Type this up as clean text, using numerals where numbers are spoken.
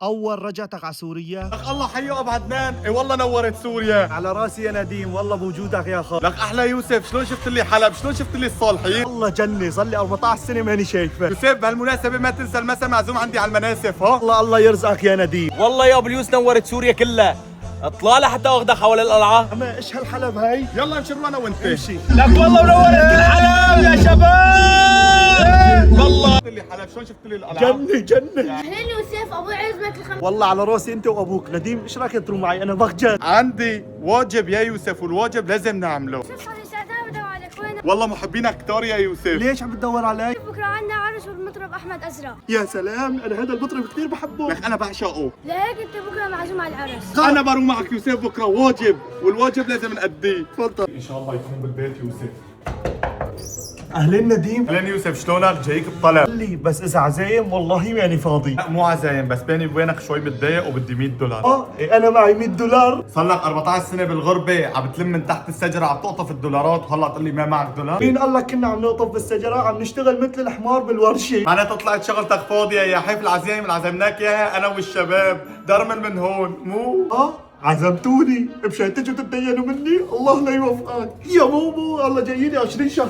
اول رجعتك على سوريا. لك الله حيو ابو عدنان، اي والله نورت سوريا. على راسي يا نديم، والله بوجودك يا خال. لك احلى يوسف، شلون شفت لي حلب، شلون شفت لي الصالحين. والله جنة، صار لي 14 سنة ماني شايفك. يوسف بهالمناسبة ما تنسى المسا معزوم عندي على المناسف ها. الله يرزقك يا نديم. والله يا ابو اليوس نورت سوريا كلها. اطلع لحتى اخذك حول القلعه. اما ايش هالحلب هاي؟ يلا نشرب انا وانت. امشي. لك والله منورت كل حلب يا شباب. والله شفت لي حلب، شلون شفت لي القلعة. جنة. اهلين يوسف، ابوي عزمك والله على راسي انت وابوك. نديم ايش رايك تروح معي؟ انا بخجل. عندي واجب يا يوسف، والواجب لازم نعمله. شوف صار لي ساعتين بدور عليك، وين؟ والله محبينك كتار يا يوسف. ليش عم بتدور علي؟ بكره عندنا عرس بالمطرب احمد ازرق. يا سلام، انا هذا المطرب كثير بحبه. لك انا بعشقه. لهيك انت بكره معزوم على العرس. انا بروح معك يوسف بكره، واجب والواجب لازم نأديه. تفضل. ان شاء الله يكون بالبيت يوسف. اهلين نديم. اهلين يوسف، شلونك؟ جايك بطلب. قل لي بس اذا عزايم والله ماني فاضي. لا مو عزايم، بس بيني وبينك شوي متضايق وبدي $100. إيه انا معي $100. صار لك 14 سنة بالغربة عم بتلم من تحت الشجرة عم تقطف الدولارات، وهلا تقول لي ما معك دولار؟ مين قال لك كنا عم نقطف بالشجرة؟ عم نشتغل مثل الحمار بالورشة. معناتها طلعت شغلتك فاضية يا حفل عزايم اللي عزمناك اياها انا والشباب، درمل من هون مو؟ عزمتوني مشان تجوا تتدينوا مني. الله لا يوفقك يا مومو. الله جاييني 20 شهر.